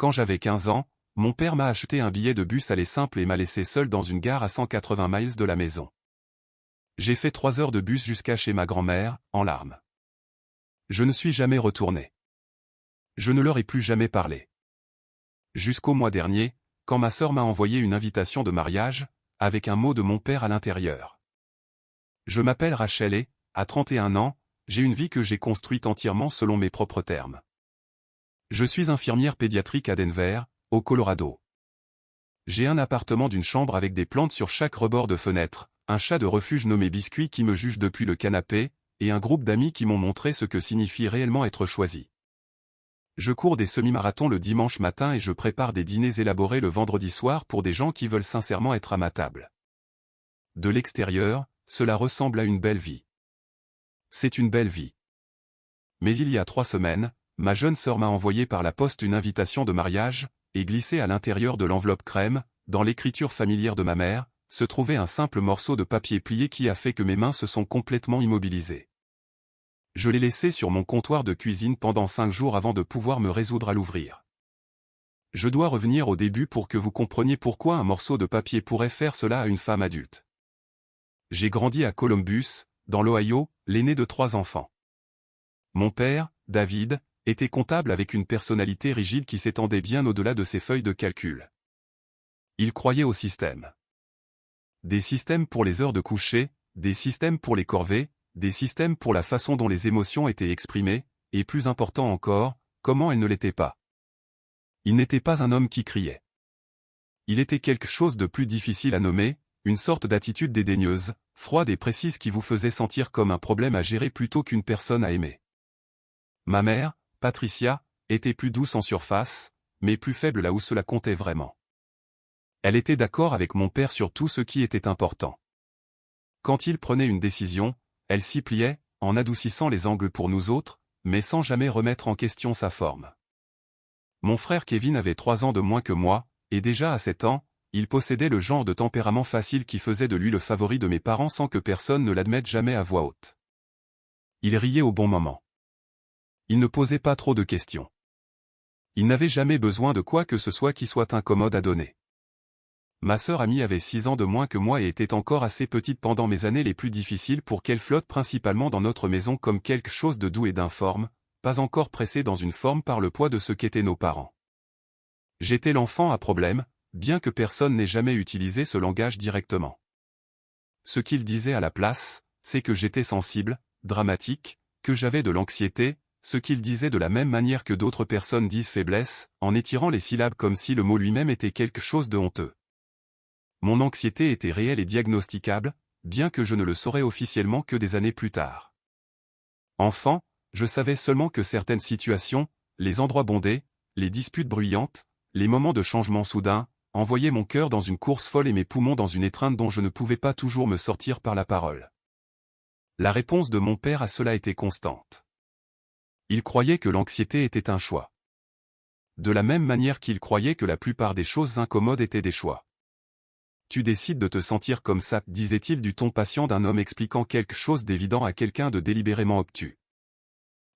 Quand j'avais 15 ans, mon père m'a acheté un billet de bus aller simple et m'a laissé seul dans une gare à 180 miles de la maison. J'ai fait 3 heures de bus jusqu'à chez ma grand-mère, en larmes. Je ne suis jamais retourné. Je ne leur ai plus jamais parlé. Jusqu'au mois dernier, quand ma sœur m'a envoyé une invitation de mariage, avec un mot de mon père à l'intérieur. Je m'appelle Rachel et, à 31 ans, j'ai une vie que j'ai construite entièrement selon mes propres termes. Je suis infirmière pédiatrique à Denver, au Colorado. J'ai un appartement d'une chambre avec des plantes sur chaque rebord de fenêtre, un chat de refuge nommé Biscuit qui me juge depuis le canapé, et un groupe d'amis qui m'ont montré ce que signifie réellement être choisi. Je cours des semi-marathons le dimanche matin et je prépare des dîners élaborés le vendredi soir pour des gens qui veulent sincèrement être à ma table. De l'extérieur, cela ressemble à une belle vie. C'est une belle vie. Mais il y a 3 semaines, ma jeune sœur m'a envoyé par la poste une invitation de mariage, et glissé à l'intérieur de l'enveloppe crème, dans l'écriture familière de ma mère, se trouvait un simple morceau de papier plié qui a fait que mes mains se sont complètement immobilisées. Je l'ai laissé sur mon comptoir de cuisine pendant 5 jours avant de pouvoir me résoudre à l'ouvrir. Je dois revenir au début pour que vous compreniez pourquoi un morceau de papier pourrait faire cela à une femme adulte. J'ai grandi à Columbus, dans l'Ohio, l'aîné de 3 enfants. Mon père, David, était comptable avec une personnalité rigide qui s'étendait bien au-delà de ses feuilles de calcul. Il croyait au système. Des systèmes pour les heures de coucher, des systèmes pour les corvées, des systèmes pour la façon dont les émotions étaient exprimées, et plus important encore, comment elles ne l'étaient pas. Il n'était pas un homme qui criait. Il était quelque chose de plus difficile à nommer, une sorte d'attitude dédaigneuse, froide et précise qui vous faisait sentir comme un problème à gérer plutôt qu'une personne à aimer. Ma mère, Patricia, était plus douce en surface, mais plus faible là où cela comptait vraiment. Elle était d'accord avec mon père sur tout ce qui était important. Quand il prenait une décision, elle s'y pliait, en adoucissant les angles pour nous autres, mais sans jamais remettre en question sa forme. Mon frère Kevin avait 3 ans de moins que moi, et déjà à 7 ans, il possédait le genre de tempérament facile qui faisait de lui le favori de mes parents sans que personne ne l'admette jamais à voix haute. Il riait au bon moment. Il ne posait pas trop de questions. Il n'avait jamais besoin de quoi que ce soit qui soit incommode à donner. Ma sœur amie avait 6 ans de moins que moi et était encore assez petite pendant mes années les plus difficiles pour qu'elle flotte principalement dans notre maison comme quelque chose de doux et d'informe, pas encore pressé dans une forme par le poids de ce qu'étaient nos parents. J'étais l'enfant à problème, bien que personne n'ait jamais utilisé ce langage directement. Ce qu'il disait à la place, c'est que j'étais sensible, dramatique, que j'avais de l'anxiété, ce qu'il disait de la même manière que d'autres personnes disent faiblesse, en étirant les syllabes comme si le mot lui-même était quelque chose de honteux. Mon anxiété était réelle et diagnosticable, bien que je ne le saurais officiellement que des années plus tard. Enfant, je savais seulement que certaines situations, les endroits bondés, les disputes bruyantes, les moments de changement soudain, envoyaient mon cœur dans une course folle et mes poumons dans une étreinte dont je ne pouvais pas toujours me sortir par la parole. La réponse de mon père à cela était constante. Il croyait que l'anxiété était un choix. De la même manière qu'il croyait que la plupart des choses incommodes étaient des choix. Tu décides de te sentir comme ça, disait-il du ton patient d'un homme expliquant quelque chose d'évident à quelqu'un de délibérément obtus.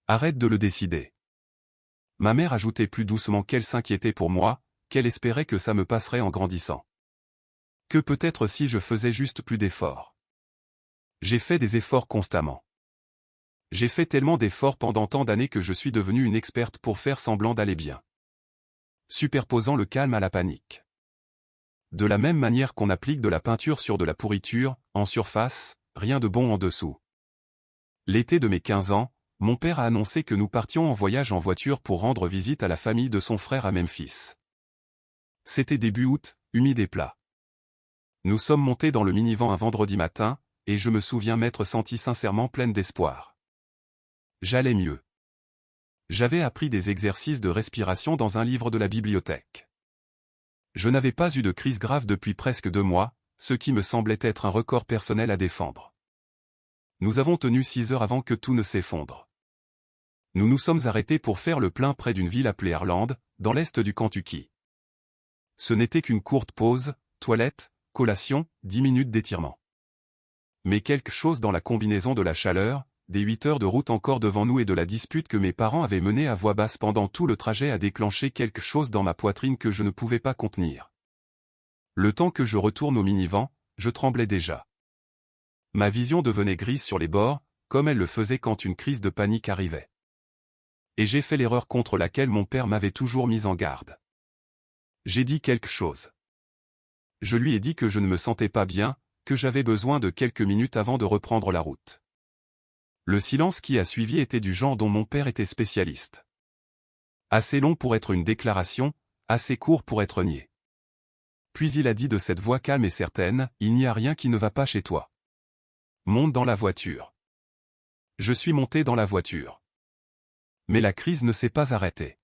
Arrête de le décider. Ma mère ajoutait plus doucement qu'elle s'inquiétait pour moi, qu'elle espérait que ça me passerait en grandissant. Que peut-être si je faisais juste plus d'efforts. J'ai fait des efforts constamment. J'ai fait tellement d'efforts pendant tant d'années que je suis devenue une experte pour faire semblant d'aller bien. Superposant le calme à la panique. De la même manière qu'on applique de la peinture sur de la pourriture, en surface, rien de bon en dessous. L'été de mes 15 ans, mon père a annoncé que nous partions en voyage en voiture pour rendre visite à la famille de son frère à Memphis. C'était début août, humide et plat. Nous sommes montés dans le minivan un vendredi matin, et je me souviens m'être senti sincèrement pleine d'espoir. J'allais mieux. J'avais appris des exercices de respiration dans un livre de la bibliothèque. Je n'avais pas eu de crise grave depuis presque 2 mois, ce qui me semblait être un record personnel à défendre. Nous avons tenu 6 heures avant que tout ne s'effondre. Nous nous sommes arrêtés pour faire le plein près d'une ville appelée Harland, dans l'est du Kentucky. Ce n'était qu'une courte pause, toilette, collation, 10 minutes d'étirement. Mais quelque chose dans la combinaison de la chaleur, des 8 heures de route encore devant nous et de la dispute que mes parents avaient menée à voix basse pendant tout le trajet a déclenché quelque chose dans ma poitrine que je ne pouvais pas contenir. Le temps que je retourne au minivan, je tremblais déjà. Ma vision devenait grise sur les bords, comme elle le faisait quand une crise de panique arrivait. Et j'ai fait l'erreur contre laquelle mon père m'avait toujours mis en garde. J'ai dit quelque chose. Je lui ai dit que je ne me sentais pas bien, que j'avais besoin de quelques minutes avant de reprendre la route. Le silence qui a suivi était du genre dont mon père était spécialiste. Assez long pour être une déclaration, assez court pour être nié. Puis il a dit de cette voix calme et certaine, « Il n'y a rien qui ne va pas chez toi. Monte dans la voiture. » Je suis monté dans la voiture. Mais la crise ne s'est pas arrêtée.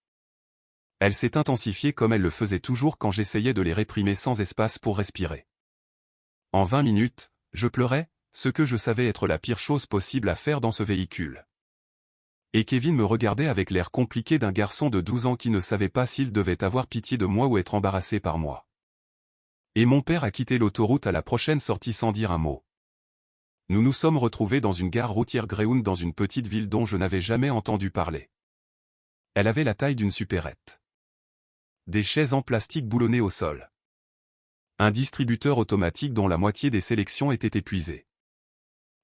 Elle s'est intensifiée comme elle le faisait toujours quand j'essayais de les réprimer sans espace pour respirer. En 20 minutes, je pleurais, ce que je savais être la pire chose possible à faire dans ce véhicule. Et Kevin me regardait avec l'air compliqué d'un garçon de 12 ans qui ne savait pas s'il devait avoir pitié de moi ou être embarrassé par moi. Et mon père a quitté l'autoroute à la prochaine sortie sans dire un mot. Nous nous sommes retrouvés dans une gare routière Greyhound dans une petite ville dont je n'avais jamais entendu parler. Elle avait la taille d'une supérette. Des chaises en plastique boulonnées au sol. Un distributeur automatique dont la moitié des sélections était épuisée.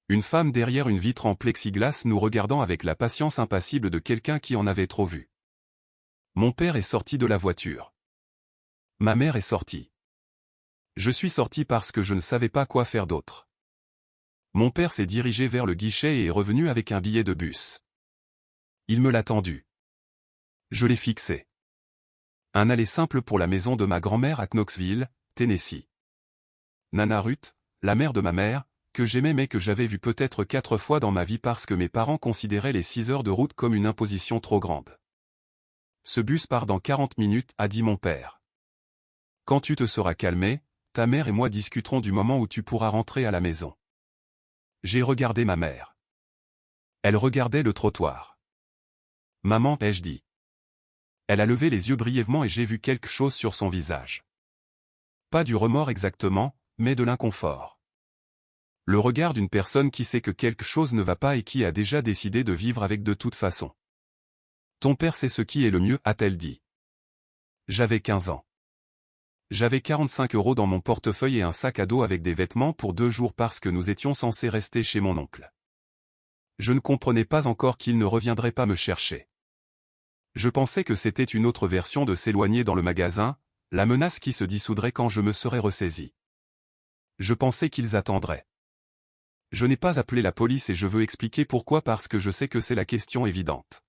Une femme derrière une vitre en plexiglas nous regardant avec la patience impassible de quelqu'un qui en avait trop vu. Mon père est sorti de la voiture. Ma mère est sortie. Je suis sorti parce que je ne savais pas quoi faire d'autre. Mon père s'est dirigé vers le guichet et est revenu avec un billet de bus. Il me l'a tendu. Je l'ai fixé. Un aller simple pour la maison de ma grand-mère à Knoxville, Tennessee. Nana Ruth, la mère de ma mère, que j'aimais mais que j'avais vue peut-être 4 fois dans ma vie parce que mes parents considéraient les 6 heures de route comme une imposition trop grande. Ce bus part dans 40 minutes, a dit mon père. Quand tu te seras calmé, ta mère et moi discuterons du moment où tu pourras rentrer à la maison. J'ai regardé ma mère. Elle regardait le trottoir. Maman, ai-je dit. Elle a levé les yeux brièvement et j'ai vu quelque chose sur son visage. Pas du remords exactement, mais de l'inconfort. Le regard d'une personne qui sait que quelque chose ne va pas et qui a déjà décidé de vivre avec de toute façon. Ton père sait ce qui est le mieux, a-t-elle dit. J'avais 15 ans. J'avais 45 € dans mon portefeuille et un sac à dos avec des vêtements pour 2 jours parce que nous étions censés rester chez mon oncle. Je ne comprenais pas encore qu'il ne reviendrait pas me chercher. Je pensais que c'était une autre version de s'éloigner dans le magasin, la menace qui se dissoudrait quand je me serais ressaisi. Je pensais qu'ils attendraient. Je n'ai pas appelé la police et je veux expliquer pourquoi parce que je sais que c'est la question évidente.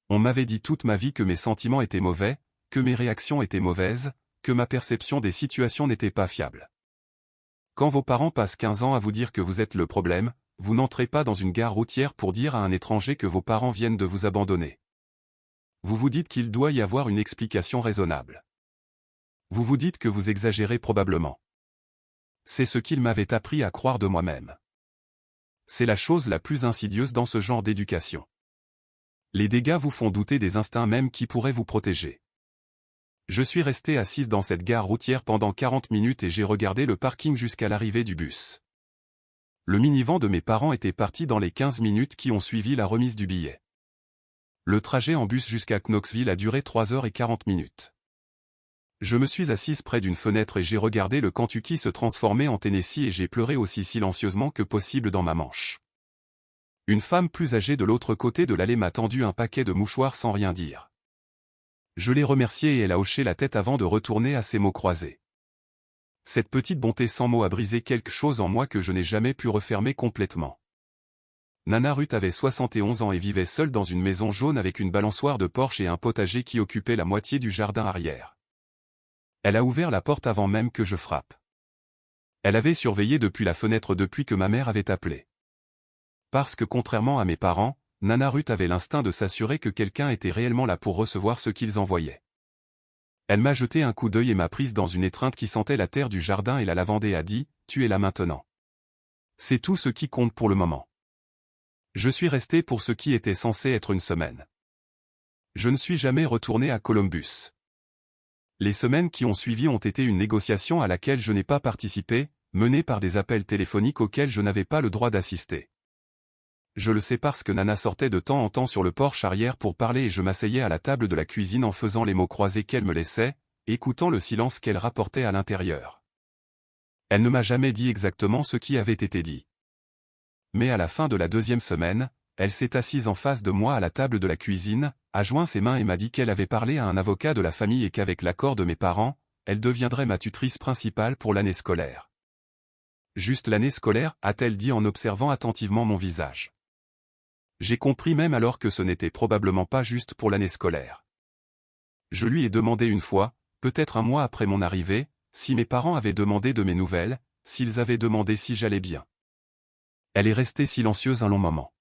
On m'avait dit toute ma vie que mes sentiments étaient mauvais, que mes réactions étaient mauvaises, que ma perception des situations n'était pas fiable. Quand vos parents passent 15 ans à vous dire que vous êtes le problème, vous n'entrez pas dans une gare routière pour dire à un étranger que vos parents viennent de vous abandonner. Vous vous dites qu'il doit y avoir une explication raisonnable. Vous vous dites que vous exagérez probablement. C'est ce qu'il m'avait appris à croire de moi-même. C'est la chose la plus insidieuse dans ce genre d'éducation. Les dégâts vous font douter des instincts même qui pourraient vous protéger. Je suis resté assise dans cette gare routière pendant 40 minutes et j'ai regardé le parking jusqu'à l'arrivée du bus. Le minivan de mes parents était parti dans les 15 minutes qui ont suivi la remise du billet. Le trajet en bus jusqu'à Knoxville a duré 3 heures et 40 minutes. Je me suis assise près d'une fenêtre et j'ai regardé le Kentucky se transformer en Tennessee et j'ai pleuré aussi silencieusement que possible dans ma manche. Une femme plus âgée de l'autre côté de l'allée m'a tendu un paquet de mouchoirs sans rien dire. Je l'ai remerciée et elle a hoché la tête avant de retourner à ses mots croisés. Cette petite bonté sans mots a brisé quelque chose en moi que je n'ai jamais pu refermer complètement. Nana Ruth avait 71 ans et vivait seule dans une maison jaune avec une balançoire de porche et un potager qui occupait la moitié du jardin arrière. Elle a ouvert la porte avant même que je frappe. Elle avait surveillé depuis la fenêtre depuis que ma mère avait appelé. Parce que contrairement à mes parents, Nana Ruth avait l'instinct de s'assurer que quelqu'un était réellement là pour recevoir ce qu'ils envoyaient. Elle m'a jeté un coup d'œil et m'a prise dans une étreinte qui sentait la terre du jardin et la lavande et a dit « Tu es là maintenant. » C'est tout ce qui compte pour le moment. Je suis resté pour ce qui était censé être une semaine. Je ne suis jamais retourné à Columbus. Les semaines qui ont suivi ont été une négociation à laquelle je n'ai pas participé, menée par des appels téléphoniques auxquels je n'avais pas le droit d'assister. Je le sais parce que Nana sortait de temps en temps sur le porche arrière pour parler et je m'asseyais à la table de la cuisine en faisant les mots croisés qu'elle me laissait, écoutant le silence qu'elle rapportait à l'intérieur. Elle ne m'a jamais dit exactement ce qui avait été dit. Mais à la fin de la 2e semaine, elle s'est assise en face de moi à la table de la cuisine, a joint ses mains et m'a dit qu'elle avait parlé à un avocat de la famille et qu'avec l'accord de mes parents, elle deviendrait ma tutrice principale pour l'année scolaire. Juste l'année scolaire, a-t-elle dit en observant attentivement mon visage. J'ai compris même alors que ce n'était probablement pas juste pour l'année scolaire. Je lui ai demandé une fois, peut-être un mois après mon arrivée, si mes parents avaient demandé de mes nouvelles, s'ils avaient demandé si j'allais bien. Elle est restée silencieuse un long moment.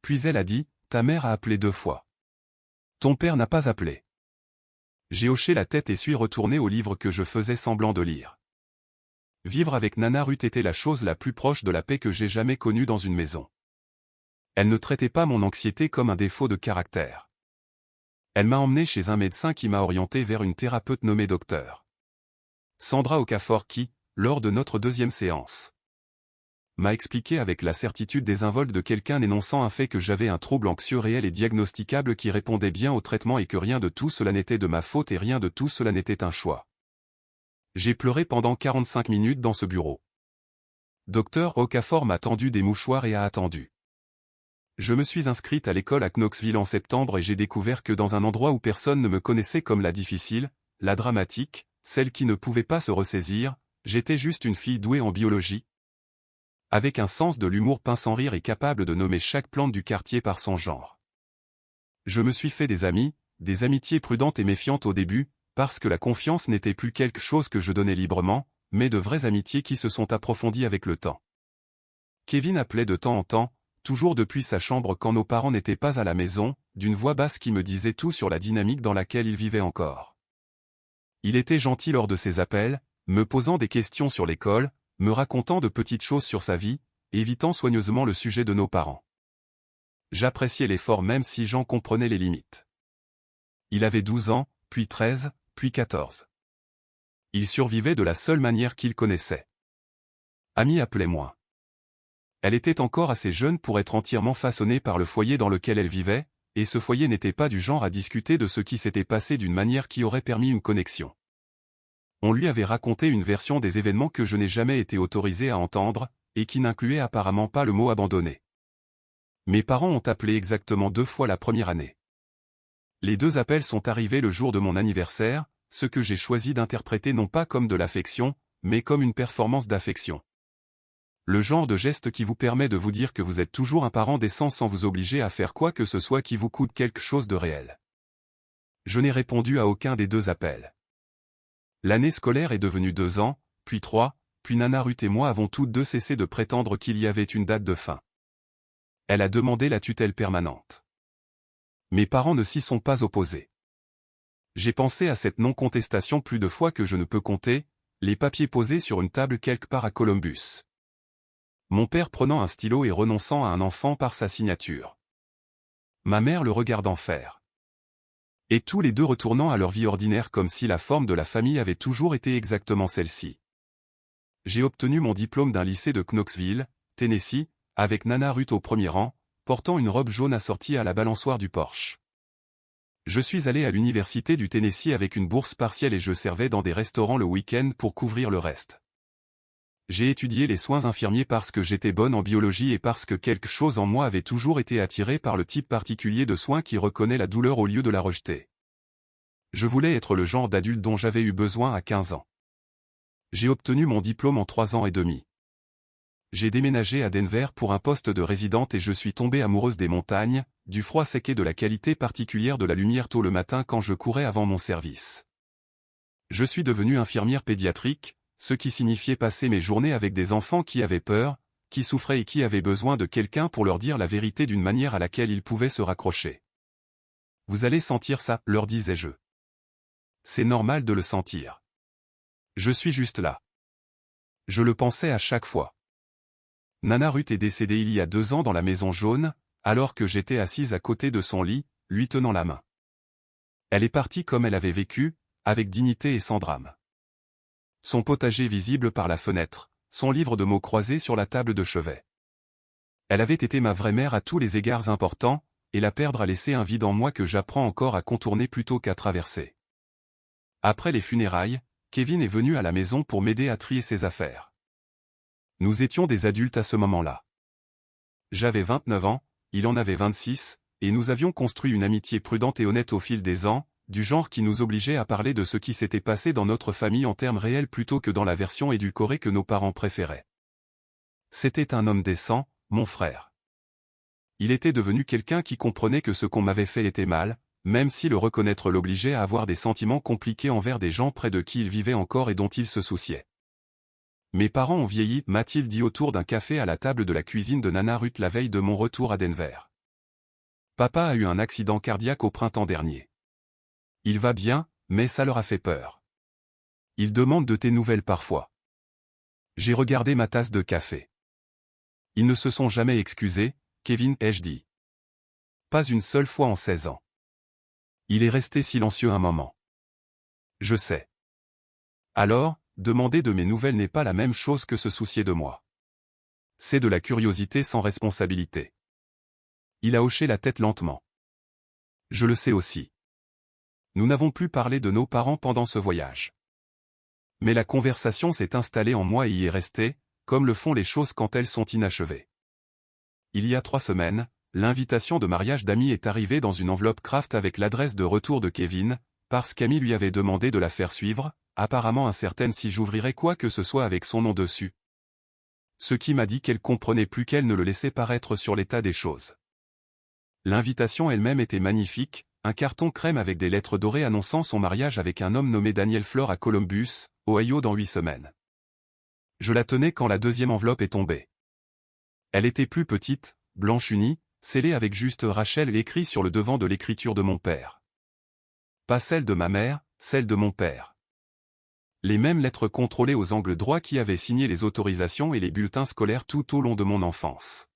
Puis elle a dit, ta mère a appelé 2 fois. Ton père n'a pas appelé. J'ai hoché la tête et suis retourné au livre que je faisais semblant de lire. Vivre avec Nana Ruth était la chose la plus proche de la paix que j'ai jamais connue dans une maison. Elle ne traitait pas mon anxiété comme un défaut de caractère. Elle m'a emmené chez un médecin qui m'a orienté vers une thérapeute nommée Dr. Sandra Okafor qui, lors de notre 2e séance, m'a expliqué avec la certitude désinvolte de quelqu'un énonçant un fait que j'avais un trouble anxieux réel et diagnosticable qui répondait bien au traitement et que rien de tout cela n'était de ma faute et rien de tout cela n'était un choix. J'ai pleuré pendant 45 minutes dans ce bureau. Dr. Okafor m'a tendu des mouchoirs et a attendu. Je me suis inscrite à l'école à Knoxville en septembre et j'ai découvert que dans un endroit où personne ne me connaissait comme la difficile, la dramatique, celle qui ne pouvait pas se ressaisir, j'étais juste une fille douée en biologie, avec un sens de l'humour pince sans rire et capable de nommer chaque plante du quartier par son genre. Je me suis fait des amis, des amitiés prudentes et méfiantes au début, parce que la confiance n'était plus quelque chose que je donnais librement, mais de vraies amitiés qui se sont approfondies avec le temps. Kevin appelait de temps en temps, toujours depuis sa chambre quand nos parents n'étaient pas à la maison, d'une voix basse qui me disait tout sur la dynamique dans laquelle il vivait encore. Il était gentil lors de ses appels, me posant des questions sur l'école, me racontant de petites choses sur sa vie, évitant soigneusement le sujet de nos parents. J'appréciais l'effort même si j'en comprenais les limites. Il avait 12 ans, puis 13, puis 14. Il survivait de la seule manière qu'il connaissait. Amy appelait moins. Elle était encore assez jeune pour être entièrement façonnée par le foyer dans lequel elle vivait, et ce foyer n'était pas du genre à discuter de ce qui s'était passé d'une manière qui aurait permis une connexion. On lui avait raconté une version des événements que je n'ai jamais été autorisé à entendre, et qui n'incluait apparemment pas le mot abandonné. Mes parents ont appelé exactement 2 fois la première année. Les 2 appels sont arrivés le jour de mon anniversaire, ce que j'ai choisi d'interpréter non pas comme de l'affection, mais comme une performance d'affection. Le genre de geste qui vous permet de vous dire que vous êtes toujours un parent décent sans vous obliger à faire quoi que ce soit qui vous coûte quelque chose de réel. Je n'ai répondu à aucun des 2 appels. L'année scolaire est devenue 2 ans, puis 3, puis Nana Ruth et moi avons toutes 2 cessé de prétendre qu'il y avait une date de fin. Elle a demandé la tutelle permanente. Mes parents ne s'y sont pas opposés. J'ai pensé à cette non-contestation plus de fois que je ne peux compter, les papiers posés sur une table quelque part à Columbus. Mon père prenant un stylo et renonçant à un enfant par sa signature. Ma mère le regardant faire. Et tous les 2 retournant à leur vie ordinaire comme si la forme de la famille avait toujours été exactement celle-ci. J'ai obtenu mon diplôme d'un lycée de Knoxville, Tennessee, avec Nana Ruth au premier rang, portant une robe jaune assortie à la balançoire du Porsche. Je suis allé à l'université du Tennessee avec une bourse partielle et je servais dans des restaurants le week-end pour couvrir le reste. J'ai étudié les soins infirmiers parce que j'étais bonne en biologie et parce que quelque chose en moi avait toujours été attiré par le type particulier de soins qui reconnaît la douleur au lieu de la rejeter. Je voulais être le genre d'adulte dont j'avais eu besoin à 15 ans. J'ai obtenu mon diplôme en 3 ans et demi. J'ai déménagé à Denver pour un poste de résidente et je suis tombée amoureuse des montagnes, du froid sec et de la qualité particulière de la lumière tôt le matin quand je courais avant mon service. Je suis devenue infirmière pédiatrique, ce qui signifiait passer mes journées avec des enfants qui avaient peur, qui souffraient et qui avaient besoin de quelqu'un pour leur dire la vérité d'une manière à laquelle ils pouvaient se raccrocher. Vous allez sentir ça, leur disais-je. C'est normal de le sentir. Je suis juste là. Je le pensais à chaque fois. Nana Ruth est décédée il y a 2 ans dans la maison jaune, alors que j'étais assise à côté de son lit, lui tenant la main. Elle est partie comme elle avait vécu, avec dignité et sans drame. Son potager visible par la fenêtre, son livre de mots croisés sur la table de chevet. Elle avait été ma vraie mère à tous les égards importants, et la perdre a laissé un vide en moi que j'apprends encore à contourner plutôt qu'à traverser. Après les funérailles, Kevin est venu à la maison pour m'aider à trier ses affaires. Nous étions des adultes à ce moment-là. J'avais 29 ans, il en avait 26, et nous avions construit une amitié prudente et honnête au fil des ans, du genre qui nous obligeait à parler de ce qui s'était passé dans notre famille en termes réels plutôt que dans la version édulcorée que nos parents préféraient. C'était un homme décent, mon frère. Il était devenu quelqu'un qui comprenait que ce qu'on m'avait fait était mal, même si le reconnaître l'obligeait à avoir des sentiments compliqués envers des gens près de qui il vivait encore et dont il se souciait. Mes parents ont vieilli, m'a-t-il dit autour d'un café à la table de la cuisine de Nana Ruth la veille de mon retour à Denver. Papa a eu un accident cardiaque au printemps dernier. Il va bien, mais ça leur a fait peur. Ils demandent de tes nouvelles parfois. J'ai regardé ma tasse de café. Ils ne se sont jamais excusés, Kevin, ai-je dit. Pas une seule fois en 16 ans. Il est resté silencieux un moment. Je sais. Alors, demander de mes nouvelles n'est pas la même chose que se soucier de moi. C'est de la curiosité sans responsabilité. Il a hoché la tête lentement. Je le sais aussi. Nous n'avons plus parlé de nos parents pendant ce voyage. Mais la conversation s'est installée en moi et y est restée, comme le font les choses quand elles sont inachevées. Il y a 3 semaines, l'invitation de mariage d'Amy est arrivée dans une enveloppe Kraft avec l'adresse de retour de Kevin, parce qu'Amy lui avait demandé de la faire suivre, apparemment incertaine si j'ouvrirais quoi que ce soit avec son nom dessus. Ce qui m'a dit qu'elle comprenait plus qu'elle ne le laissait paraître sur l'état des choses. L'invitation elle-même était magnifique, un carton crème avec des lettres dorées annonçant son mariage avec un homme nommé Daniel Fleur à Columbus, Ohio dans 8 semaines. Je la tenais quand la deuxième enveloppe est tombée. Elle était plus petite, blanche unie, scellée avec juste Rachel écrit sur le devant de l'écriture de mon père. Pas celle de ma mère, celle de mon père. Les mêmes lettres contrôlées aux angles droits qui avaient signé les autorisations et les bulletins scolaires tout au long de mon enfance.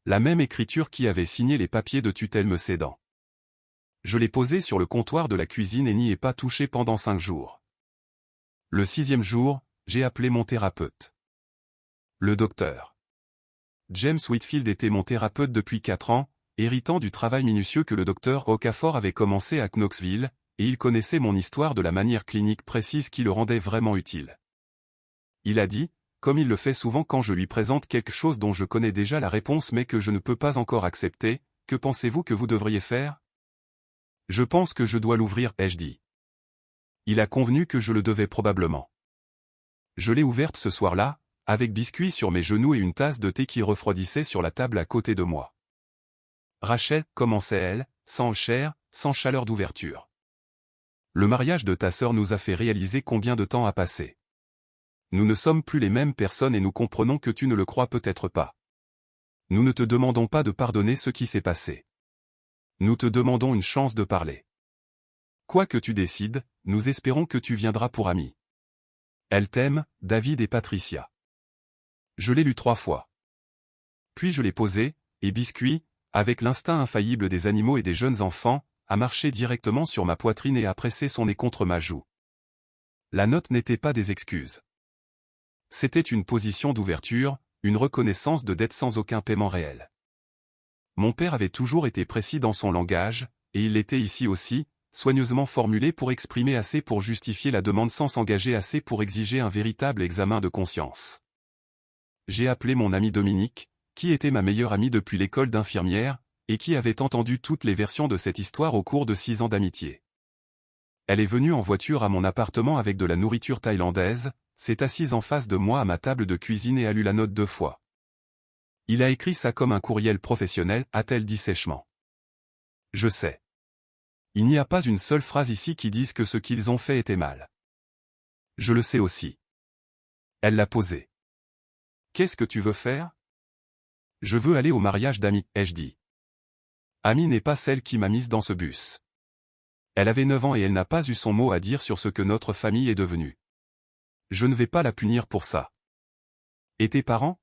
La même écriture qui avait signé les papiers de tutelle me cédant. Je l'ai posée sur le comptoir de la cuisine et n'y ai pas touché pendant 5 jours. Le 6e jour, j'ai appelé mon thérapeute. Le docteur James Whitfield était mon thérapeute depuis 4 ans, héritant du travail minutieux que le docteur Okafor avait commencé à Knoxville, et il connaissait mon histoire de la manière clinique précise qui le rendait vraiment utile. Il a dit, comme il le fait souvent quand je lui présente quelque chose dont je connais déjà la réponse mais que je ne peux pas encore accepter, que pensez-vous que vous devriez faire? Je pense que je dois l'ouvrir, ai-je dit. Il a convenu que je le devais probablement. Je l'ai ouverte ce soir-là, avec biscuits sur mes genoux et une tasse de thé qui refroidissait sur la table à côté de moi. Rachel, commençait-elle, sans chair, sans chaleur d'ouverture. Le mariage de ta sœur nous a fait réaliser combien de temps a passé. Nous ne sommes plus les mêmes personnes et nous comprenons que tu ne le crois peut-être pas. Nous ne te demandons pas de pardonner ce qui s'est passé. Nous te demandons une chance de parler. Quoi que tu décides, nous espérons que tu viendras pour amis. Elle t'aime, David et Patricia. Je l'ai lu 3 fois. Puis je l'ai posé, et biscuit, avec l'instinct infaillible des animaux et des jeunes enfants, a marché directement sur ma poitrine et a pressé son nez contre ma joue. La note n'était pas des excuses. C'était une position d'ouverture, une reconnaissance de dette sans aucun paiement réel. Mon père avait toujours été précis dans son langage, et il l'était ici aussi, soigneusement formulé pour exprimer assez pour justifier la demande sans s'engager assez pour exiger un véritable examen de conscience. J'ai appelé mon ami Dominique, qui était ma meilleure amie depuis l'école d'infirmière, et qui avait entendu toutes les versions de cette histoire au cours de 6 ans d'amitié. Elle est venue en voiture à mon appartement avec de la nourriture thaïlandaise, s'est assise en face de moi à ma table de cuisine et a lu la note 2 fois. Il a écrit ça comme un courriel professionnel, a-t-elle dit sèchement. Je sais. Il n'y a pas une seule phrase ici qui dise que ce qu'ils ont fait était mal. Je le sais aussi. Elle l'a posé. Qu'est-ce que tu veux faire? Je veux aller au mariage d'Amy, ai-je dit. Amy n'est pas celle qui m'a mise dans ce bus. Elle avait 9 ans et elle n'a pas eu son mot à dire sur ce que notre famille est devenue. Je ne vais pas la punir pour ça. Et tes parents?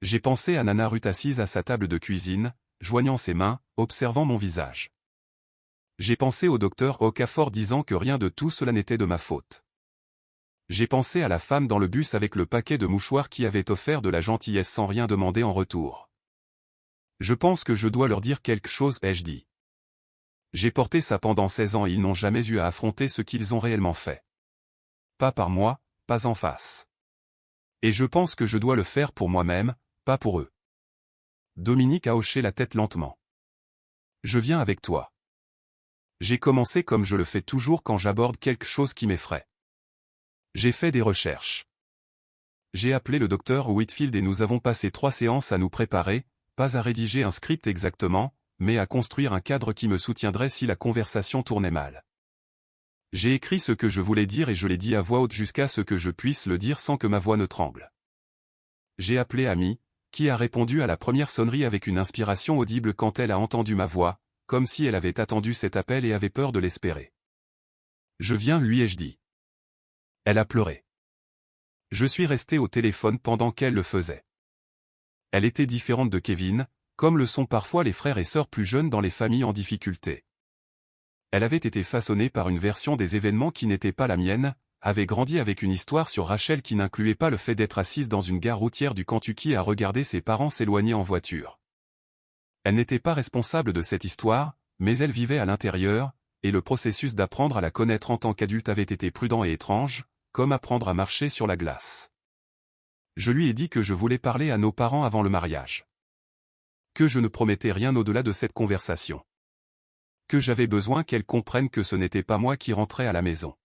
J'ai pensé à Nana Ruth assise à sa table de cuisine, joignant ses mains, observant mon visage. J'ai pensé au docteur Okafor disant que rien de tout cela n'était de ma faute. J'ai pensé à la femme dans le bus avec le paquet de mouchoirs qui avait offert de la gentillesse sans rien demander en retour. Je pense que je dois leur dire quelque chose, ai-je dit. J'ai porté ça pendant 16 ans et ils n'ont jamais eu à affronter ce qu'ils ont réellement fait. Pas par moi, pas en face. Et je pense que je dois le faire pour moi-même, pas pour eux. Dominique a hoché la tête lentement. Je viens avec toi. J'ai commencé comme je le fais toujours quand j'aborde quelque chose qui m'effraie. J'ai fait des recherches. J'ai appelé le docteur Whitfield et nous avons passé 3 séances à nous préparer, pas à rédiger un script exactement, mais à construire un cadre qui me soutiendrait si la conversation tournait mal. J'ai écrit ce que je voulais dire et je l'ai dit à voix haute jusqu'à ce que je puisse le dire sans que ma voix ne tremble. J'ai appelé Amy, qui a répondu à la première sonnerie avec une inspiration audible quand elle a entendu ma voix, comme si elle avait attendu cet appel et avait peur de l'espérer. Je viens, lui ai-je dit. Elle a pleuré. Je suis resté au téléphone pendant qu'elle le faisait. Elle était différente de Kevin, comme le sont parfois les frères et sœurs plus jeunes dans les familles en difficulté. Elle avait été façonnée par une version des événements qui n'était pas la mienne, avait grandi avec une histoire sur Rachel qui n'incluait pas le fait d'être assise dans une gare routière du Kentucky à regarder ses parents s'éloigner en voiture. Elle n'était pas responsable de cette histoire, mais elle vivait à l'intérieur, et le processus d'apprendre à la connaître en tant qu'adulte avait été prudent et étrange, comme apprendre à marcher sur la glace. Je lui ai dit que je voulais parler à nos parents avant le mariage. Que je ne promettais rien au-delà de cette conversation. Que j'avais besoin qu'elle comprenne que ce n'était pas moi qui rentrais à la maison.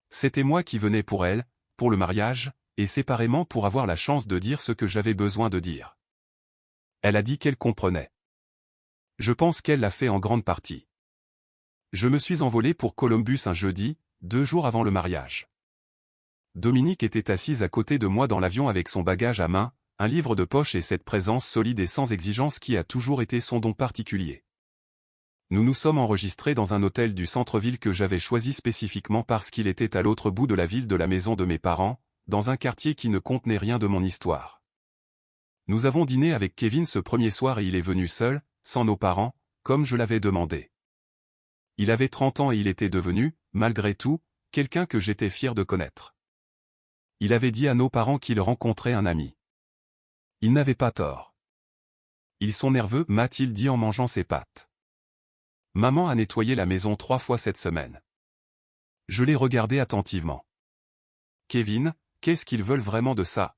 C'était moi qui venais pour elle, pour le mariage, et séparément pour avoir la chance de dire ce que j'avais besoin de dire. Elle a dit qu'elle comprenait. Je pense qu'elle l'a fait en grande partie. Je me suis envolé pour Columbus un jeudi, 2 jours avant le mariage. Dominique était assise à côté de moi dans l'avion avec son bagage à main, un livre de poche et cette présence solide et sans exigence qui a toujours été son don particulier. Nous nous sommes enregistrés dans un hôtel du centre-ville que j'avais choisi spécifiquement parce qu'il était à l'autre bout de la ville de la maison de mes parents, dans un quartier qui ne contenait rien de mon histoire. Nous avons dîné avec Kevin ce premier soir et il est venu seul, sans nos parents, comme je l'avais demandé. Il avait 30 ans et il était devenu, malgré tout, quelqu'un que j'étais fier de connaître. Il avait dit à nos parents qu'il rencontrait un ami. Il n'avait pas tort. Ils sont nerveux, m'a-t-il dit en mangeant ses pâtes. Maman a nettoyé la maison 3 fois cette semaine. Je l'ai regardé attentivement. Kevin, qu'est-ce qu'ils veulent vraiment de ça?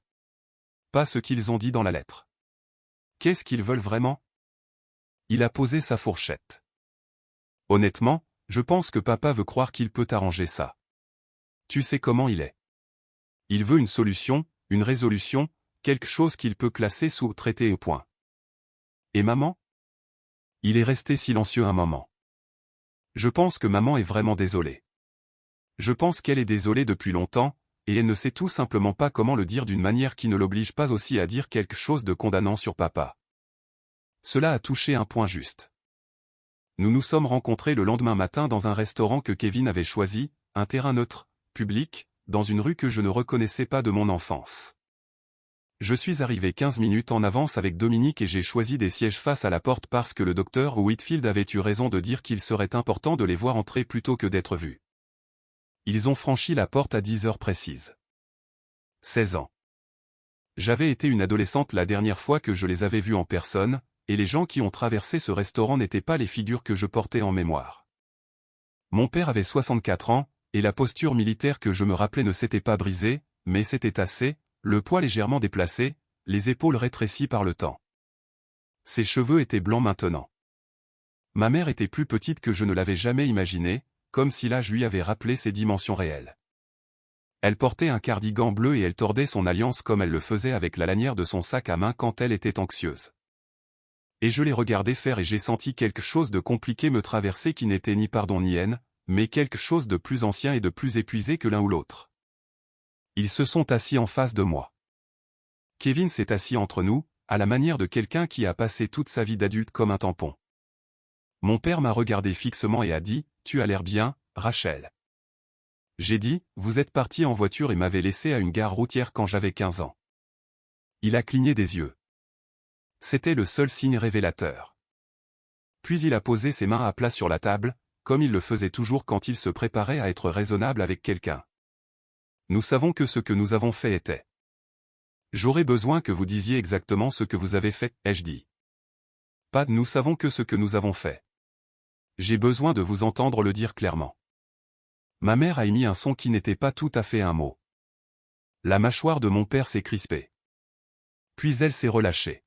Pas ce qu'ils ont dit dans la lettre. Qu'est-ce qu'ils veulent vraiment? Il a posé sa fourchette. Honnêtement, je pense que papa veut croire qu'il peut arranger ça. Tu sais comment il est. Il veut une solution, une résolution, quelque chose qu'il peut classer sous traité au point. Et maman? Il est resté silencieux un moment. Je pense que maman est vraiment désolée. Je pense qu'elle est désolée depuis longtemps, et elle ne sait tout simplement pas comment le dire d'une manière qui ne l'oblige pas aussi à dire quelque chose de condamnant sur papa. Cela a touché un point juste. Nous nous sommes rencontrés le lendemain matin dans un restaurant que Kevin avait choisi, un terrain neutre, public, dans une rue que je ne reconnaissais pas de mon enfance. Je suis arrivé 15 minutes en avance avec Dominique et j'ai choisi des sièges face à la porte parce que le docteur Whitfield avait eu raison de dire qu'il serait important de les voir entrer plutôt que d'être vus. Ils ont franchi la porte à 10 heures précises. 16 ans. J'avais été une adolescente la dernière fois que je les avais vus en personne, et les gens qui ont traversé ce restaurant n'étaient pas les figures que je portais en mémoire. Mon père avait 64 ans, et la posture militaire que je me rappelais ne s'était pas brisée, mais s'était tassée, le poids légèrement déplacé, les épaules rétrécies par le temps. Ses cheveux étaient blancs maintenant. Ma mère était plus petite que je ne l'avais jamais imaginé, comme si l'âge lui avait rappelé ses dimensions réelles. Elle portait un cardigan bleu et elle tordait son alliance comme elle le faisait avec la lanière de son sac à main quand elle était anxieuse. Et je l'ai regardé faire et j'ai senti quelque chose de compliqué me traverser qui n'était ni pardon ni haine, mais quelque chose de plus ancien et de plus épuisé que l'un ou l'autre. Ils se sont assis en face de moi. Kevin s'est assis entre nous, à la manière de quelqu'un qui a passé toute sa vie d'adulte comme un tampon. Mon père m'a regardé fixement et a dit, « Tu as l'air bien, Rachel. » J'ai dit, « Vous êtes parti en voiture et m'avez laissé à une gare routière quand j'avais 15 ans. » Il a cligné des yeux. C'était le seul signe révélateur. Puis il a posé ses mains à plat sur la table, comme il le faisait toujours quand il se préparait à être raisonnable avec quelqu'un. Nous savons que ce que nous avons fait était. J'aurais besoin que vous disiez exactement ce que vous avez fait, ai-je dit. Pas nous savons que ce que nous avons fait. J'ai besoin de vous entendre le dire clairement. Ma mère a émis un son qui n'était pas tout à fait un mot. La mâchoire de mon père s'est crispée. Puis elle s'est relâchée.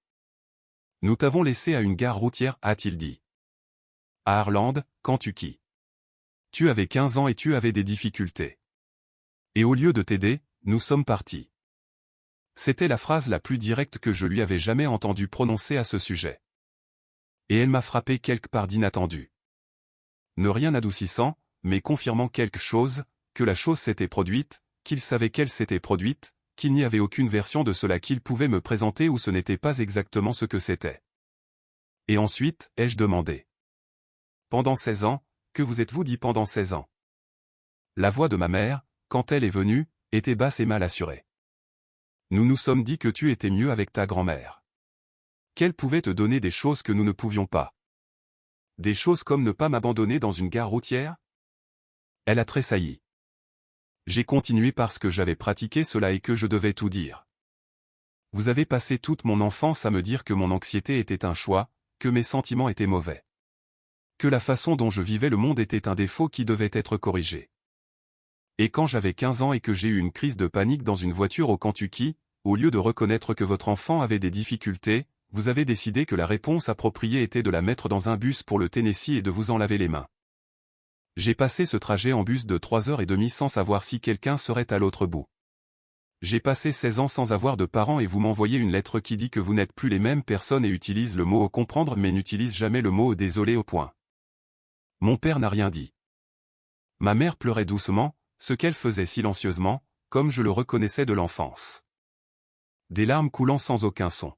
Nous t'avons laissé à une gare routière, a-t-il dit. À Harland, Kentucky. Tu avais 15 ans et tu avais des difficultés. Et au lieu de t'aider, nous sommes partis. C'était la phrase la plus directe que je lui avais jamais entendue prononcer à ce sujet. Et elle m'a frappé quelque part d'inattendu. Ne rien adoucissant, mais confirmant quelque chose, que la chose s'était produite, qu'il savait qu'elle s'était produite, qu'il n'y avait aucune version de cela qu'il pouvait me présenter où ce n'était pas exactement ce que c'était. Et ensuite, ai-je demandé. Pendant 16 ans, que vous êtes-vous dit pendant 16 ans? La voix de ma mère, quand elle est venue, était basse et mal assurée. Nous nous sommes dit que tu étais mieux avec ta grand-mère. Qu'elle pouvait te donner des choses que nous ne pouvions pas. Des choses comme ne pas m'abandonner dans une gare routière? Elle a tressailli. J'ai continué parce que j'avais pratiqué cela et que je devais tout dire. Vous avez passé toute mon enfance à me dire que mon anxiété était un choix, que mes sentiments étaient mauvais. Que la façon dont je vivais le monde était un défaut qui devait être corrigé. Et quand j'avais 15 ans et que j'ai eu une crise de panique dans une voiture au Kentucky, au lieu de reconnaître que votre enfant avait des difficultés, vous avez décidé que la réponse appropriée était de la mettre dans un bus pour le Tennessee et de vous en laver les mains. J'ai passé ce trajet en bus de 3h30 sans savoir si quelqu'un serait à l'autre bout. J'ai passé 16 ans sans avoir de parents et vous m'envoyez une lettre qui dit que vous n'êtes plus les mêmes personnes et utilise le mot « comprendre » mais n'utilise jamais le mot « désolé » au point. Mon père n'a rien dit. Ma mère pleurait doucement, ce qu'elle faisait silencieusement, comme je le reconnaissais de l'enfance. Des larmes coulant sans aucun son.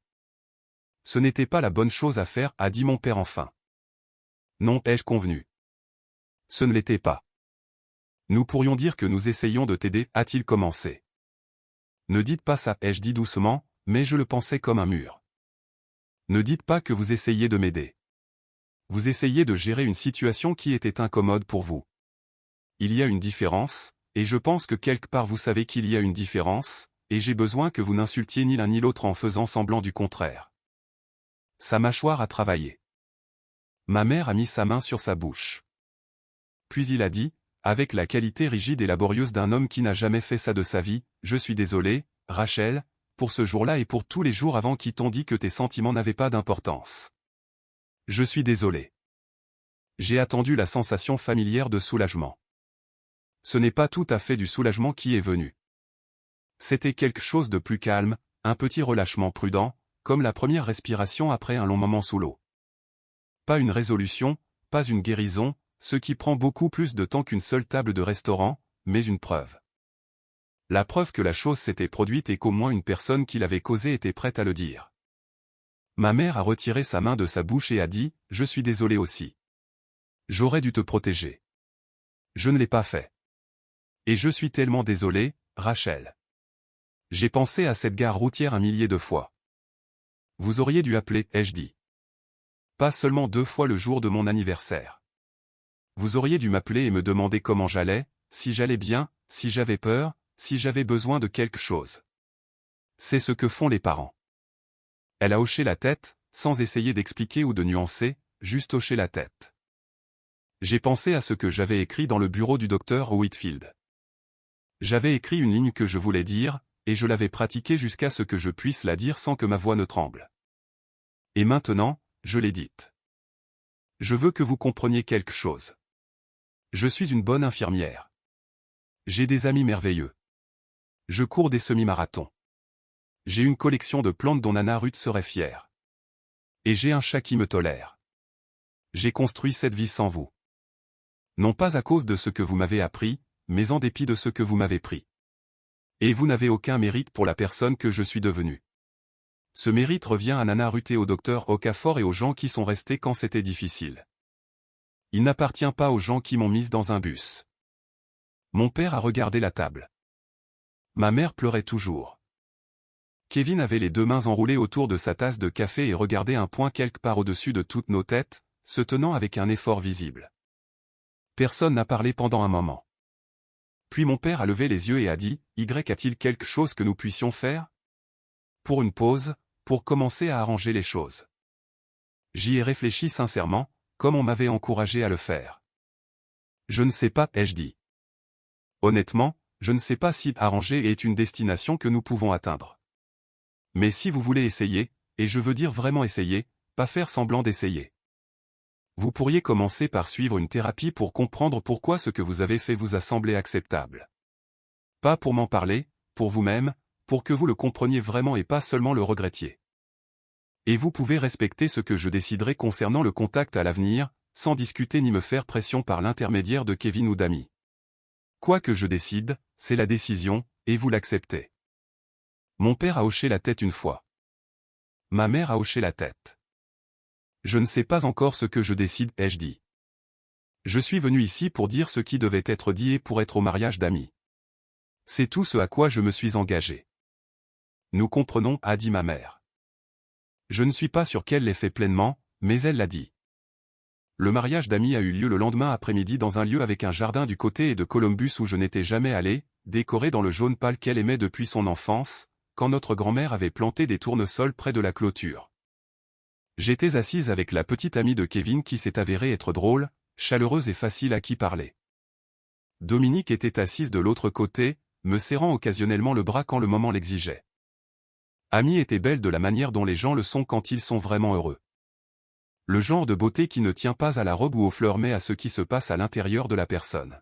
Ce n'était pas la bonne chose à faire, a dit mon père enfin. Non, ai-je convenu. Ce ne l'était pas. Nous pourrions dire que nous essayons de t'aider, a-t-il commencé. Ne dites pas ça, ai-je dit doucement, mais je le pensais comme un mur. Ne dites pas que vous essayez de m'aider. Vous essayez de gérer une situation qui était incommode pour vous. Il y a une différence, et je pense que quelque part vous savez qu'il y a une différence, et j'ai besoin que vous n'insultiez ni l'un ni l'autre en faisant semblant du contraire. Sa mâchoire a travaillé. Ma mère a mis sa main sur sa bouche. Puis il a dit, avec la qualité rigide et laborieuse d'un homme qui n'a jamais fait ça de sa vie, « Je suis désolé, Rachel, pour ce jour-là et pour tous les jours avant qui t'ont dit que tes sentiments n'avaient pas d'importance. Je suis désolé. » J'ai attendu la sensation familière de soulagement. Ce n'est pas tout à fait du soulagement qui est venu. C'était quelque chose de plus calme, un petit relâchement prudent, comme la première respiration après un long moment sous l'eau. Pas une résolution, pas une guérison, ce qui prend beaucoup plus de temps qu'une seule table de restaurant, mais une preuve. La preuve que la chose s'était produite et qu'au moins une personne qui l'avait causée était prête à le dire. Ma mère a retiré sa main de sa bouche et a dit, « Je suis désolé aussi. J'aurais dû te protéger. Je ne l'ai pas fait. Et je suis tellement désolé, Rachel. J'ai pensé à cette gare routière 1 millier de fois. Vous auriez dû appeler, ai-je dit. Pas seulement 2 fois le jour de mon anniversaire. Vous auriez dû m'appeler et me demander comment j'allais, si j'allais bien, si j'avais peur, si j'avais besoin de quelque chose. C'est ce que font les parents. » Elle a hoché la tête, sans essayer d'expliquer ou de nuancer, juste hoché la tête. J'ai pensé à ce que j'avais écrit dans le bureau du docteur Whitfield. J'avais écrit une ligne que je voulais dire, et je l'avais pratiquée jusqu'à ce que je puisse la dire sans que ma voix ne tremble. Et maintenant, je l'ai dite. Je veux que vous compreniez quelque chose. Je suis une bonne infirmière. J'ai des amis merveilleux. Je cours des semi-marathons. J'ai une collection de plantes dont Nana Ruth serait fière. Et j'ai un chat qui me tolère. J'ai construit cette vie sans vous. Non pas à cause de ce que vous m'avez appris, mais en dépit de ce que vous m'avez pris. Et vous n'avez aucun mérite pour la personne que je suis devenue. Ce mérite revient à Nana Ruth et au docteur Okafor et aux gens qui sont restés quand c'était difficile. Il n'appartient pas aux gens qui m'ont mise dans un bus. Mon père a regardé la table. Ma mère pleurait toujours. Kevin avait les 2 mains enroulées autour de sa tasse de café et regardait un point quelque part au-dessus de toutes nos têtes, se tenant avec un effort visible. Personne n'a parlé pendant un moment. Puis mon père a levé les yeux et a dit, « Y a-t-il quelque chose que nous puissions faire? Pour une pause, pour commencer à arranger les choses. » J'y ai réfléchi sincèrement, comme on m'avait encouragé à le faire. Je ne sais pas, ai-je dit. Honnêtement, je ne sais pas si arranger est une destination que nous pouvons atteindre. Mais si vous voulez essayer, et je veux dire vraiment essayer, pas faire semblant d'essayer. Vous pourriez commencer par suivre une thérapie pour comprendre pourquoi ce que vous avez fait vous a semblé acceptable. Pas pour m'en parler, pour vous-même, pour que vous le compreniez vraiment et pas seulement le regrettiez. Et vous pouvez respecter ce que je déciderai concernant le contact à l'avenir, sans discuter ni me faire pression par l'intermédiaire de Kevin ou d'amis. Quoi que je décide, c'est la décision, et vous l'acceptez. Mon père a hoché la tête une fois. Ma mère a hoché la tête. Je ne sais pas encore ce que je décide, ai-je dit. Je suis venu ici pour dire ce qui devait être dit et pour être au mariage d'amis. C'est tout ce à quoi je me suis engagé. Nous comprenons, a dit ma mère. Je ne suis pas sûr qu'elle l'ait fait pleinement, mais elle l'a dit. Le mariage d'amis a eu lieu le lendemain après-midi dans un lieu avec un jardin du côté et de Columbus où je n'étais jamais allé, décoré dans le jaune pâle qu'elle aimait depuis son enfance, quand notre grand-mère avait planté des tournesols près de la clôture. J'étais assise avec la petite amie de Kevin qui s'est avérée être drôle, chaleureuse et facile à qui parler. Dominique était assise de l'autre côté, me serrant occasionnellement le bras quand le moment l'exigeait. Amy était belle de la manière dont les gens le sont quand ils sont vraiment heureux. Le genre de beauté qui ne tient pas à la robe ou aux fleurs mais à ce qui se passe à l'intérieur de la personne.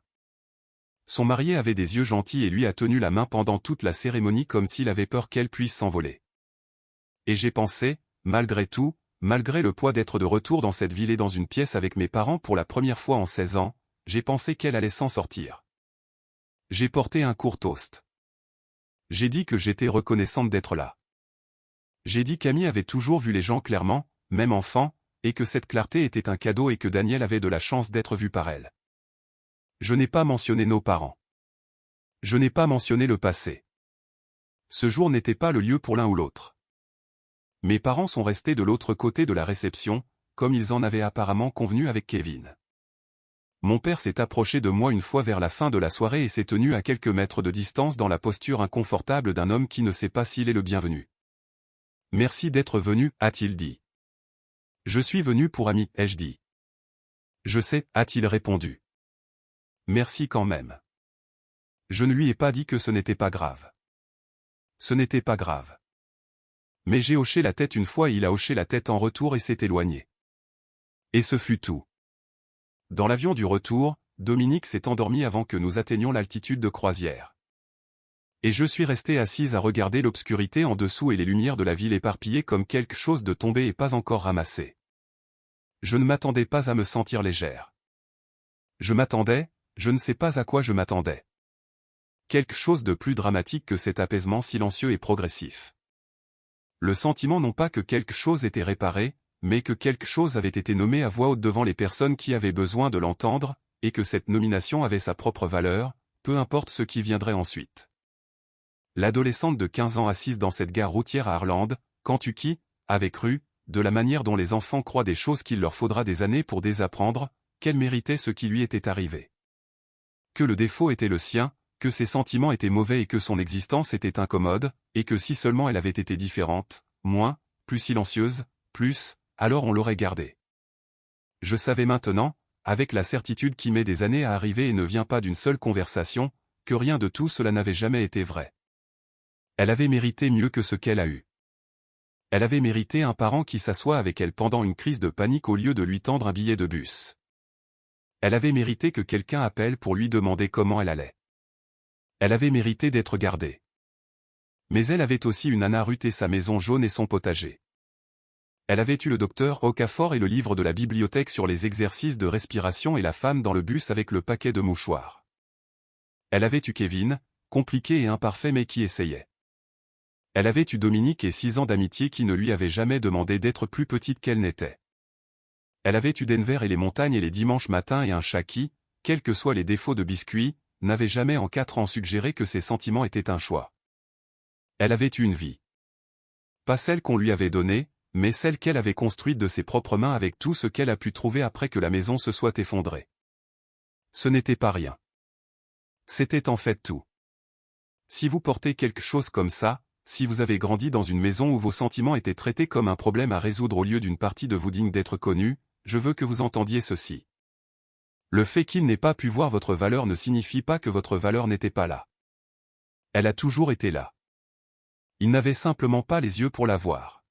Son marié avait des yeux gentils et lui a tenu la main pendant toute la cérémonie comme s'il avait peur qu'elle puisse s'envoler. Et j'ai pensé, malgré tout, malgré le poids d'être de retour dans cette ville et dans une pièce avec mes parents pour la première fois en 16 ans, j'ai pensé qu'elle allait s'en sortir. J'ai porté un court toast. J'ai dit que j'étais reconnaissante d'être là. J'ai dit qu'Amy avait toujours vu les gens clairement, même enfant, et que cette clarté était un cadeau et que Daniel avait de la chance d'être vu par elle. Je n'ai pas mentionné nos parents. Je n'ai pas mentionné le passé. Ce jour n'était pas le lieu pour l'un ou l'autre. Mes parents sont restés de l'autre côté de la réception, comme ils en avaient apparemment convenu avec Kevin. Mon père s'est approché de moi une fois vers la fin de la soirée et s'est tenu à quelques mètres de distance dans la posture inconfortable d'un homme qui ne sait pas s'il est le bienvenu. « Merci d'être venu, a-t-il dit. « Je suis venu pour Amy, ai-je dit. « Je sais, a-t-il répondu. « Merci quand même. » Je ne lui ai pas dit que ce n'était pas grave. Ce n'était pas grave. Mais j'ai hoché la tête une fois et il a hoché la tête en retour et s'est éloigné. Et ce fut tout. Dans l'avion du retour, Dominique s'est endormi avant que nous atteignions l'altitude de croisière. Et je suis resté assise à regarder l'obscurité en dessous et les lumières de la ville éparpillées comme quelque chose de tombé et pas encore ramassé. Je ne m'attendais pas à me sentir légère. Je ne sais pas à quoi je m'attendais. Quelque chose de plus dramatique que cet apaisement silencieux et progressif. Le sentiment non pas que quelque chose était réparé, mais que quelque chose avait été nommé à voix haute devant les personnes qui avaient besoin de l'entendre, et que cette nomination avait sa propre valeur, peu importe ce qui viendrait ensuite. L'adolescente de 15 ans assise dans cette gare routière à Harland, Kentucky, avait cru, de la manière dont les enfants croient des choses qu'il leur faudra des années pour désapprendre, qu'elle méritait ce qui lui était arrivé. Que le défaut était le sien, que ses sentiments étaient mauvais et que son existence était incommode, et que si seulement elle avait été différente, moins, plus silencieuse, plus, alors on l'aurait gardée. Je savais maintenant, avec la certitude qui met des années à arriver et ne vient pas d'une seule conversation, que rien de tout cela n'avait jamais été vrai. Elle avait mérité mieux que ce qu'elle a eu. Elle avait mérité un parent qui s'assoit avec elle pendant une crise de panique au lieu de lui tendre un billet de bus. Elle avait mérité que quelqu'un appelle pour lui demander comment elle allait. Elle avait mérité d'être gardée. Mais elle avait aussi une Anna Ruth et sa maison jaune et son potager. Elle avait eu le docteur Okafor et le livre de la bibliothèque sur les exercices de respiration et la femme dans le bus avec le paquet de mouchoirs. Elle avait eu Kevin, compliqué et imparfait mais qui essayait. Elle avait eu Dominique et 6 ans d'amitié qui ne lui avaient jamais demandé d'être plus petite qu'elle n'était. Elle avait eu Denver et les montagnes et les dimanches matins et un chat qui, quels que soient les défauts de biscuit, n'avait jamais en 4 ans suggéré que ses sentiments étaient un choix. Elle avait eu une vie. Pas celle qu'on lui avait donnée, mais celle qu'elle avait construite de ses propres mains avec tout ce qu'elle a pu trouver après que la maison se soit effondrée. Ce n'était pas rien. C'était en fait tout. Si vous portez quelque chose comme ça, si vous avez grandi dans une maison où vos sentiments étaient traités comme un problème à résoudre au lieu d'une partie de vous digne d'être connue, je veux que vous entendiez ceci. Le fait qu'il n'ait pas pu voir votre valeur ne signifie pas que votre valeur n'était pas là. Elle a toujours été là. Il n'avait simplement pas les yeux pour la voir.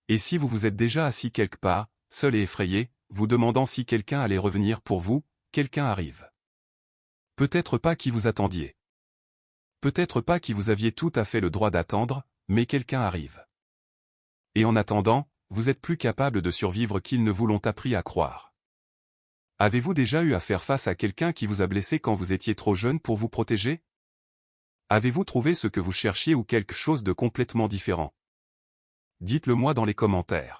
Et si vous vous êtes déjà assis quelque part, seul et effrayé, vous demandant si quelqu'un allait revenir pour vous, quelqu'un arrive. Peut-être pas qui vous attendiez. Peut-être pas qui vous aviez tout à fait le droit d'attendre, mais quelqu'un arrive. Et en attendant, vous êtes plus capable de survivre qu'ils ne vous l'ont appris à croire. Avez-vous déjà eu à faire face à quelqu'un qui vous a blessé quand vous étiez trop jeune pour vous protéger? Avez-vous trouvé ce que vous cherchiez ou quelque chose de complètement différent? Dites-le moi dans les commentaires.